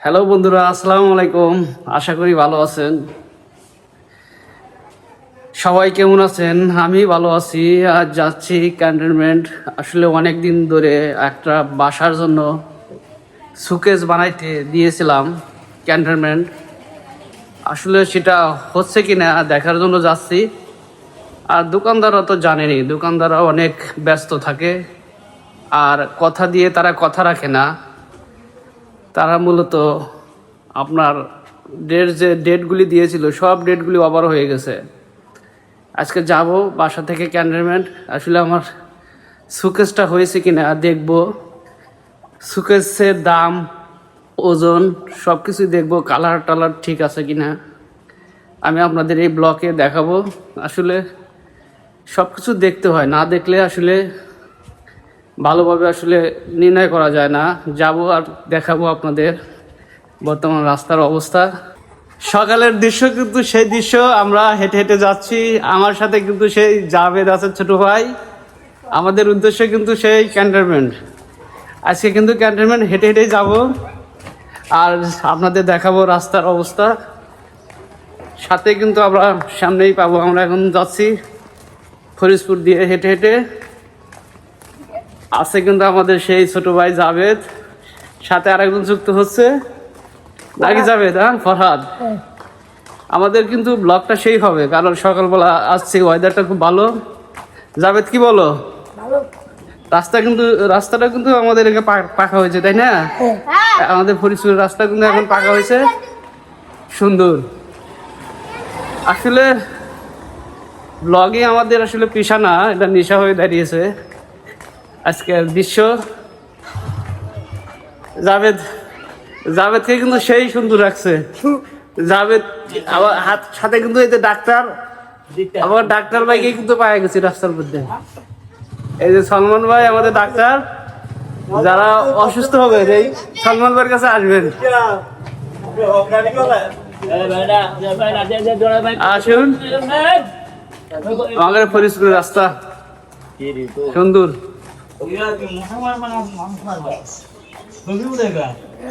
Hello বন্ধুরা, আসসালামু আলাইকুম। আশা করি ভালো আছেন। সবাই কেমন আছেন? আমি ভালো আছি। আজ যাচ্ছি ক্যান্টনমেন্ট। আসলে অনেক দিন ধরে একটা বাসার জন্য সুকেস বানাইতে দিয়েছিলাম ক্যান্টনমেন্ট। আসলে সেটা হচ্ছে কি না দেখার জন্য যাচ্ছি। আর দোকানদাররা তো জানেনি, দোকানদাররা অনেক ব্যস্ত থাকে, আর কথা দিয়ে তারা কথা রাখে না। তারা মূলত আপনার যে ডেটগুলি দিয়েছিল সব ডেটগুলি ওভার হয়ে গেছে। আজকে যাব বাসা থেকে ক্যান্টনমেন্ট। আসলে আমার সুকেসটা হয়েছে কিনা দেখব, সুকেসের দাম, ওজন সব কিছুই দেখবো, কালার টালার ঠিক আছে কিনা আমি আপনাদের এই ব্লগে দেখাবো। আসলে সব কিছু দেখতে হয়, না দেখলে আসলে ভালোভাবে আসলে নির্ণয় করা যায় না। যাব আর দেখাবো আপনাদের বর্তমান রাস্তার অবস্থা। সকালের দৃশ্য কিন্তু সেই দৃশ্য, আমরা হেঁটে হেঁটে যাচ্ছি। আমার সাথে কিন্তু সেই জাভেদ আছে, ছোট ভাই। আমাদের উদ্দেশ্য কিন্তু সেই ক্যান্টনমেন্ট। আজকে কিন্তু ক্যান্টনমেন্ট হেঁটে হেঁটেই যাব, আর আপনাদের দেখাবো রাস্তার অবস্থা। সাথে কিন্তু আমরা সামনেই পাবো। আমরা এখন যাচ্ছি ফরিদপুর দিয়ে হেঁটে হেঁটে। আছে কিন্তু আমাদের সেই ছোট ভাই জাভেদ, সাথে আরেকজন যুক্ত হচ্ছে নাকি জাভেদ? হ্যাঁ, ফরহাদ। আমাদের কিন্তু ব্লগটা সেই হবে, কারণ সকালবেলা আসছে, ওয়েদারটা খুব ভালো। জাভেদ কি বলো? রাস্তাটা কিন্তু আমাদের এখানে পাকা হয়েছে, তাই না? আমাদের ফরিদপুরের রাস্তা কিন্তু এখন পাকা হয়েছে, সুন্দর। আসলে ব্লগে আমাদের আসলে পেশা না, এটা নেশা হয়ে দাঁড়িয়েছে আজকের দৃশ্য। জাভেদকে কিন্তু সেই সুন্দর রাখছে। জাভেদ আবার সাথে কিন্তু এই যে ডাক্তার, আবার ডাক্তার ভাইকে কিন্তু পাওয়া গেছে রাস্তার মধ্যে। এই যে সলমান ভাই আমাদের ডাক্তার, যারা অসুস্থ হবে এই সলমান ভাইয়ের কাছে আসবেন। আসুন, আমাদের ফরিদপুরের রাস্তা সুন্দর।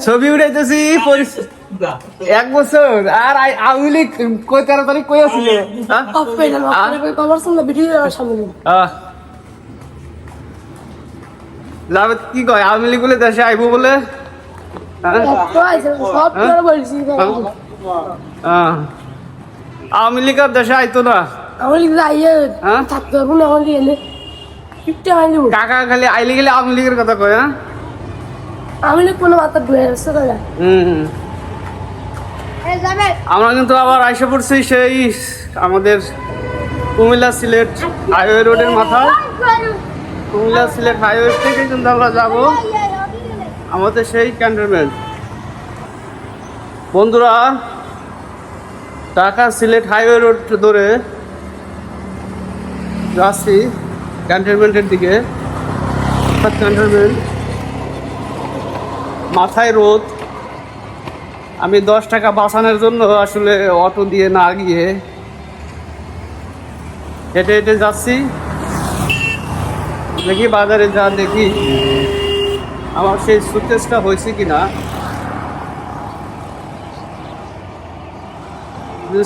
ছবি উঠাইতেছি 1 বছর। আর আওয়ামী লীগ কই 13 তারিখ কই আসলে? জাভেদ কি কয়, আওয়ামী লীগ বলে দেশে আইবো বলে? আওয়ামী লীগ আর দেশে আইতো না। কাকা খালি আইলে গেলে আওয়ামী লীগের কথা কয়। হ্যাঁ, আমরা কিন্তু আবার আইসা পড়ছি সেই আমাদের কুমিল্লা সিলেট হাইওয়ে রোডের মাথায়। কুমিল্লা সিলেট হাইওয়ে থেকে কিন্তু আমরা যাব আমাদের সেই ক্যান্টনমেন্ট। বন্ধুরা, ঢাকা সিলেট হাইওয়ে রোড ধরে যাচ্ছি ক্যান্টনমেন্টের দিকে। ক্যান্টনমেন্ট, মাথায় রোদ। আমি 10 টাকা বাঁচানোর জন্য আসলে অটো দিয়ে না গিয়ে হেঁটে হেঁটে যাচ্ছি। দেখি বাজারে যা দেখি আমার সেই সুকেসটা হয়েছে কিনা।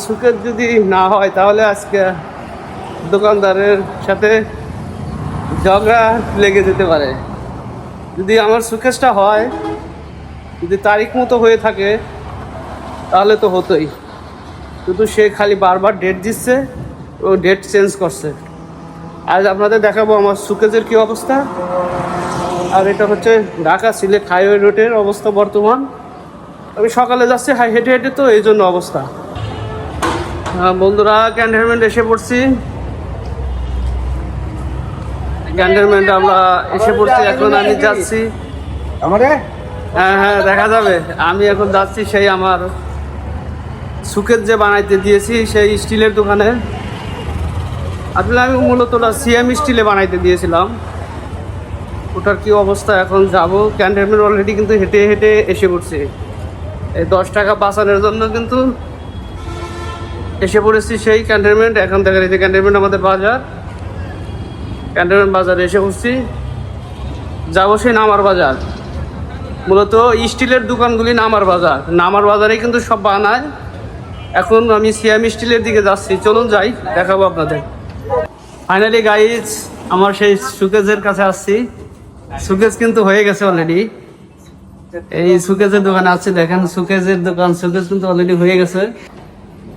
সুকেস যদি না হয় তাহলে আজকে দোকানদারের সাথে ঝগড়া লেগে যেতে পারে। যদি আমার সুকেসটা হয়, যদি তারিখ মতো হয়ে থাকে তাহলে তো হতোই, কিন্তু সে খালি বারবার ডেট দিচ্ছে, ও ডেট চেঞ্জ করছে। আজ আপনাদের দেখাবো আমার সুকেসের কী অবস্থা। আর এটা হচ্ছে ঢাকা সিলেট হাইওয়ে রোডের অবস্থা বর্তমান। আমি সকালে যাচ্ছি হেঁটে হেঁটে, তো এই জন্য অবস্থা। বন্ধুরা, ক্যান্টনমেন্ট এসে পড়ছি। ক্যান্টনমেন্ট আমরা এসে পড়ছি, এখন আমি যাচ্ছি। হ্যাঁ, দেখা যাবে। আমি এখন যাচ্ছি সেই আমার সুকেস যে বানাইতে দিয়েছি সেই স্টিলের দোকানে। আসলে আমি মূলত সিএম স্টিলে বানাইতে দিয়েছিলাম। ওটার কি অবস্থা এখন যাব। ক্যান্টনমেন্ট অলরেডি কিন্তু হেঁটে হেঁটে এসে পড়ছি। এই 10 টাকা বাঁচানোর জন্য কিন্তু এসে পড়েছি সেই ক্যান্টনমেন্ট। এখন দেখা যাচ্ছে ক্যান্টনমেন্ট আমাদের বাজার। ক্যান্টনমেন্ট বাজারে এসে পড়ছি, যাবো সেই নামার বাজার। মূলত স্টিলের দোকানগুলি নামার বাজার, নামার বাজারে কিন্তু সব বানায়। এখন আমি সিয়াম স্টিলের দিকে যাচ্ছি, চলুন যাই, দেখাবো আপনাদের। ফাইনালি গাইজ আমার সেই সুকেজের কাছে আসছি। সুকেজ কিন্তু হয়ে গেছে অলরেডি। এই সুকেজের দোকানে আছে, দেখেন সুকেজের দোকান, সুকেজ কিন্তু অলরেডি হয়ে গেছে।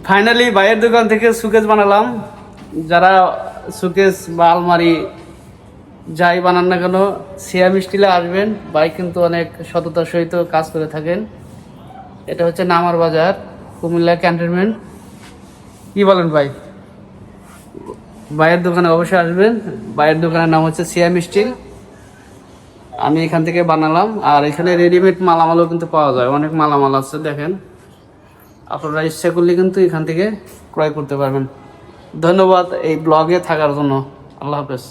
ফাইনালি ভাইয়ের দোকান থেকে সুকেজ বানালাম। যারা সুকেজ বা আলমারি যাই বানান না কেন সিয়াম স্টিলে আসবেন, ভাই কিন্তু অনেক সততার সহিত কাজ করে থাকেন। এটা হচ্ছে নামার বাজার, কুমিল্লা ক্যান্টনমেন্ট। কি বলেন ভাই? ভাইয়ের দোকানে অবশ্যই আসবেন। ভাইয়ের দোকানের নাম হচ্ছে সিয়াম স্টিল। আমি এখান থেকে বানালাম, আর এখানে রেডিমেড মালামালও কিন্তু পাওয়া যায়, অনেক মালামাল আছে দেখেন। আপনারা ইচ্ছা করলে কিন্তু এখান থেকে ক্রয় করতে পারবেন। ধন্যবাদ এই ব্লগে থাকার জন্য। আল্লাহ হাফেজ।